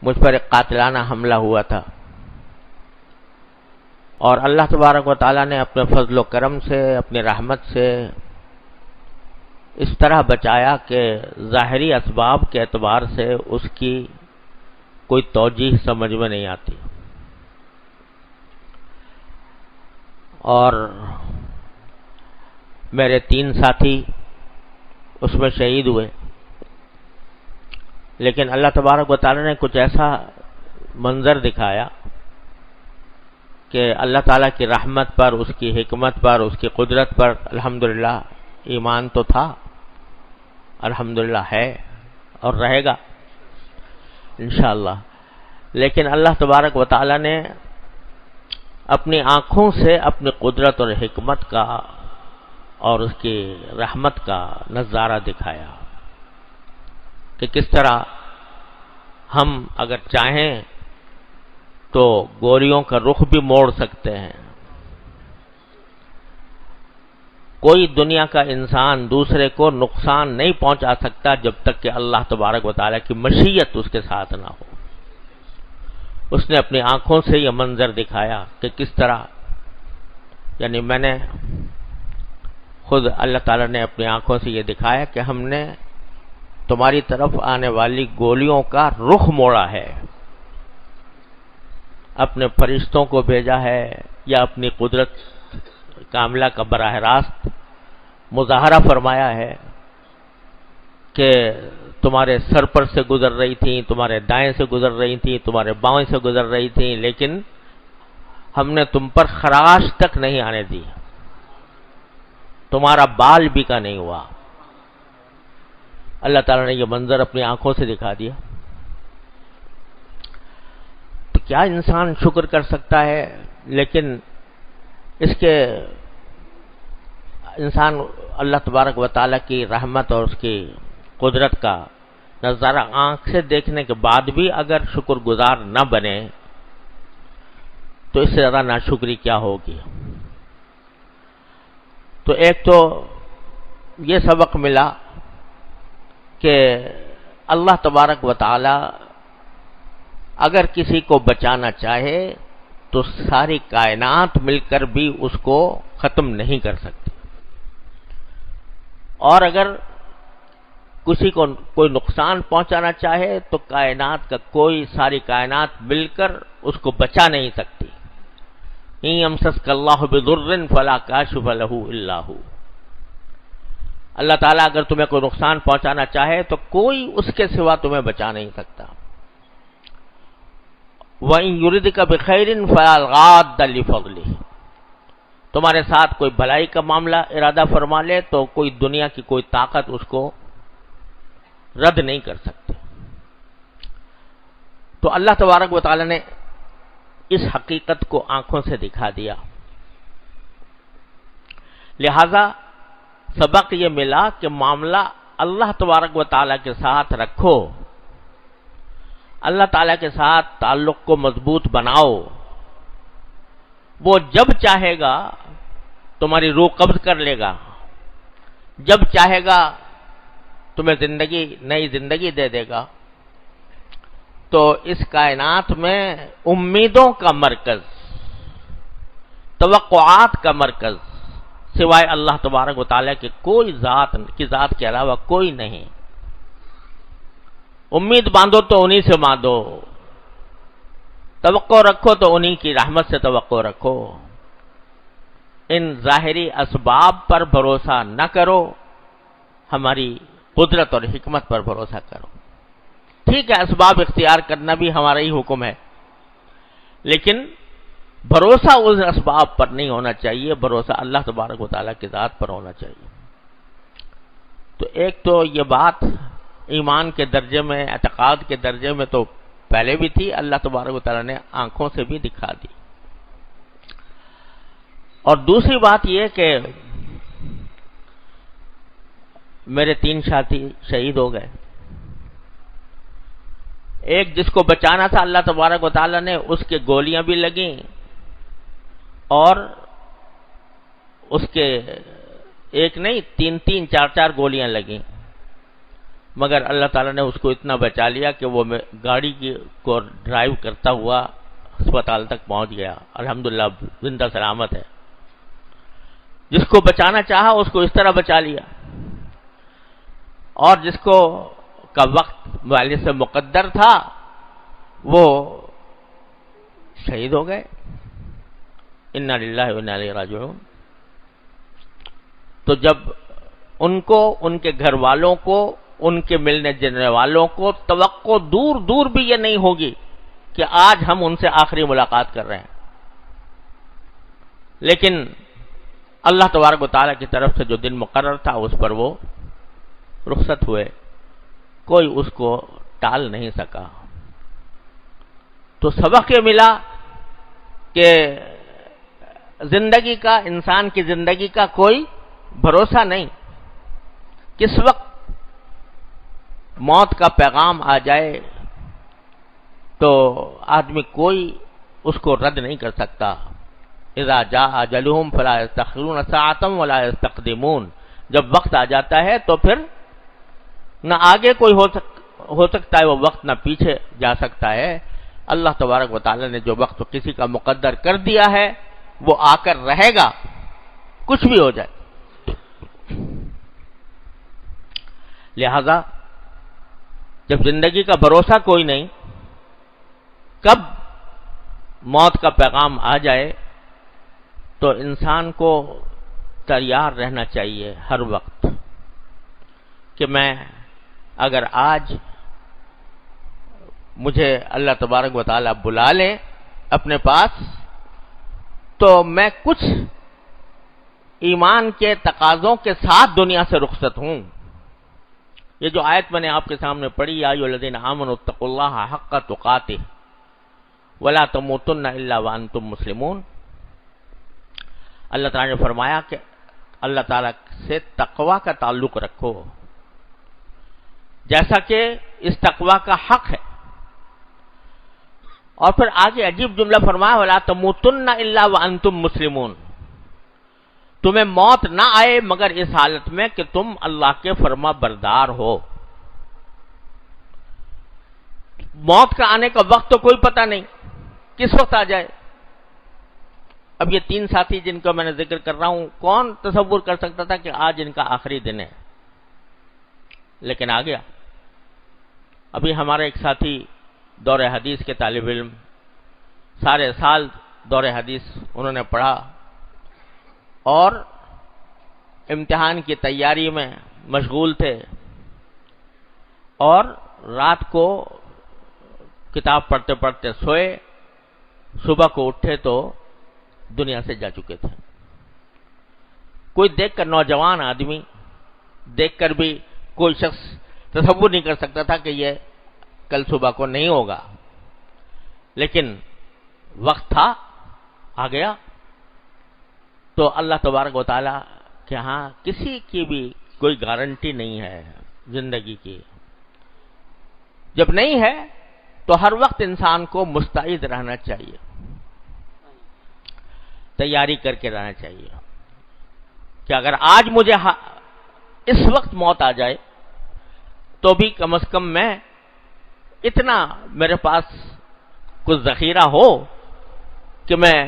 مجھ پر ایک قاتلانہ حملہ ہوا تھا، اور اللہ تبارک و تعالیٰ نے اپنے فضل و کرم سے، اپنی رحمت سے اس طرح بچایا کہ ظاہری اسباب کے اعتبار سے اس کی کوئی توجیہ سمجھ میں نہیں آتی، اور میرے 3 ساتھی اس میں شہید ہوئے، لیکن اللہ تبارک و تعالیٰ نے کچھ ایسا منظر دکھایا کہ اللہ تعالیٰ کی رحمت پر، اس کی حکمت پر، اس کی قدرت پر الحمدللہ ایمان تو تھا، الحمدللہ ہے اور رہے گا انشاءاللہ، لیکن اللہ تبارک و تعالیٰ نے اپنی آنکھوں سے اپنی قدرت اور حکمت کا اور اس کی رحمت کا نظارہ دکھایا کہ کس طرح ہم اگر چاہیں تو گولیوں کا رخ بھی موڑ سکتے ہیں۔ کوئی دنیا کا انسان دوسرے کو نقصان نہیں پہنچا سکتا جب تک کہ اللہ تبارک و تعالیٰ کی مشیت اس کے ساتھ نہ ہو۔ اس نے اپنی آنکھوں سے یہ منظر دکھایا کہ کس طرح، یعنی میں نے خود اللہ تعالیٰ نے اپنی آنکھوں سے یہ دکھایا کہ ہم نے تمہاری طرف آنے والی گولیوں کا رخ موڑا ہے، اپنے فرشتوں کو بھیجا ہے یا اپنی قدرت کاملہ کا براہ راست مظاہرہ فرمایا ہے کہ تمہارے سر پر سے گزر رہی تھیں، تمہارے دائیں سے گزر رہی تھیں، تمہارے بائیں سے گزر رہی تھیں، لیکن ہم نے تم پر خراش تک نہیں آنے دی، تمہارا بال بھی کا نہیں ہوا۔ اللہ تعالیٰ نے یہ منظر اپنی آنکھوں سے دکھا دیا۔ تو کیا انسان شکر کر سکتا ہے؟ لیکن اس کے انسان اللہ تبارک و تعالیٰ کی رحمت اور اس کی قدرت کا نظارہ آنکھ سے دیکھنے کے بعد بھی اگر شکر گزار نہ بنے تو اس سے زیادہ ناشکری کیا ہوگی۔ تو ایک تو یہ سبق ملا کہ اللہ تبارک و تعالی اگر کسی کو بچانا چاہے تو ساری کائنات مل کر بھی اس کو ختم نہیں کر سکتی، اور اگر کسی کو کوئی نقصان پہنچانا چاہے تو کائنات کا ساری کائنات مل کر اس کو بچا نہیں سکتی۔ ان یمسسک اللہ بضر فلا کاشف لہ الا ہو، اللہ تعالیٰ اگر تمہیں کوئی نقصان پہنچانا چاہے تو کوئی اس کے سوا تمہیں بچا نہیں سکتا۔ وَإِن يُرِدْكَ بِخَيْرٍ فَلَا غَادَّ لِفَضْلِهِ، تمہارے ساتھ کوئی بھلائی کا معاملہ ارادہ فرما لے تو کوئی دنیا کی کوئی طاقت اس کو رد نہیں کر سکتی۔ تو اللہ تبارک و تعالی نے اس حقیقت کو آنکھوں سے دکھا دیا، لہذا سبق یہ ملا کہ معاملہ اللہ تبارک و تعالی کے ساتھ رکھو، اللہ تعالیٰ کے ساتھ تعلق کو مضبوط بناؤ، وہ جب چاہے گا تمہاری روح قبض کر لے گا، جب چاہے گا تمہیں نئی زندگی دے دے گا۔ تو اس کائنات میں امیدوں کا مرکز، توقعات کا مرکز سوائے اللہ تبارک و تعالیٰ کے کوئی ذات کے علاوہ کوئی نہیں۔ امید باندھو تو انہی سے باندھو، توقع رکھو تو انہی کی رحمت سے توقع رکھو، ان ظاہری اسباب پر بھروسہ نہ کرو، ہماری قدرت اور حکمت پر بھروسہ کرو۔ ٹھیک ہے، اسباب اختیار کرنا بھی ہمارا ہی حکم ہے، لیکن بھروسہ اس اسباب پر نہیں ہونا چاہیے، بھروسہ اللہ تبارک و تعالیٰ کی ذات پر ہونا چاہیے۔ تو ایک تو یہ بات ایمان کے درجے میں، اعتقاد کے درجے میں تو پہلے بھی تھی، اللہ تبارک و تعالیٰ نے آنکھوں سے بھی دکھا دی۔ اور دوسری بات یہ کہ میرے 3 ساتھی شہید ہو گئے، ایک جس کو بچانا تھا اللہ تبارک و تعالیٰ نے، اس کے گولیاں بھی لگیں اور اس کے ایک نہیں 3-3 4-4 گولیاں لگیں، مگر اللہ تعالیٰ نے اس کو اتنا بچا لیا کہ وہ گاڑی کو ڈرائیو کرتا ہوا اسپتال تک پہنچ گیا، الحمدللہ زندہ سلامت ہے۔ جس کو بچانا چاہا اس کو اس طرح بچا لیا، اور جس کو کا وقت والد سے مقدر تھا وہ شہید ہو گئے۔ انا للہ و انا الیہ راجعون۔ تو جب ان کو، ان کے گھر والوں کو، ان کے ملنے جلنے والوں کو توقع دور دور بھی یہ نہیں ہوگی کہ آج ہم ان سے آخری ملاقات کر رہے ہیں، لیکن اللہ تبارک و تعالیٰ کی طرف سے جو دن مقرر تھا اس پر وہ رخصت ہوئے، کوئی اس کو ٹال نہیں سکا۔ تو سبق یہ ملا کہ زندگی کا، انسان کی زندگی کا کوئی بھروسہ نہیں، کس وقت موت کا پیغام آ جائے تو آدمی کوئی اس کو رد نہیں کر سکتا۔ اذا جاء اجلهم فلا يستأخرون ساعة ولا يستقدمون، جب وقت آ جاتا ہے تو پھر نہ آگے کوئی ہو سکتا ہے وہ وقت، نہ پیچھے جا سکتا ہے۔ اللہ تبارک و تعالی نے جو وقت کسی کا مقدر کر دیا ہے وہ آ کر رہے گا، کچھ بھی ہو جائے۔ لہذا جب زندگی کا بھروسہ کوئی نہیں، کب موت کا پیغام آ جائے تو انسان کو تیار رہنا چاہیے ہر وقت کہ میں اگر آج مجھے اللہ تبارک و تعالیٰ بلا لے اپنے پاس تو میں کچھ ایمان کے تقاضوں کے ساتھ دنیا سے رخصت ہوں۔ یہ جو آیت میں نے آپ کے سامنے پڑھی، یا ایھا الذین آمنوا اتقوا اللہ حق تقاتہ ولا تموتن الا وانتم مسلمون، اللہ تعالیٰ نے فرمایا کہ اللہ تعالیٰ سے تقوی کا تعلق رکھو، جیسا کہ اس تقوی کا حق ہے۔ اور پھر آگے عجیب جملہ فرمایا، ولا تموتن الا وانتم مسلمون، تمہیں موت نہ آئے مگر اس حالت میں کہ تم اللہ کے فرما بردار ہو۔ موت کا آنے کا وقت تو کوئی پتہ نہیں کس وقت آ جائے۔ اب یہ تین ساتھی جن کا میں نے ذکر کر رہا ہوں، کون تصور کر سکتا تھا کہ آج ان کا آخری دن ہے، لیکن آ گیا۔ ابھی ہمارے ایک ساتھی دور حدیث کے طالب علم، سارے سال دور حدیث انہوں نے پڑھا اور امتحان کی تیاری میں مشغول تھے، اور رات کو کتاب پڑھتے پڑھتے سوئے، صبح کو اٹھے تو دنیا سے جا چکے تھے۔ کوئی دیکھ کر، نوجوان آدمی دیکھ کر بھی کوئی شخص تصور نہیں کر سکتا تھا کہ یہ کل صبح کو نہیں ہوگا، لیکن وقت تھا، آ گیا۔ تو اللہ تبارک و تعالیٰ کہ ہاں کسی کی بھی کوئی گارنٹی نہیں ہے زندگی کی۔ جب نہیں ہے تو ہر وقت انسان کو مستعد رہنا چاہیے، تیاری کر کے رہنا چاہیے کہ اگر آج مجھے اس وقت موت آ جائے تو بھی کم از کم میں اتنا میرے پاس کچھ ذخیرہ ہو کہ میں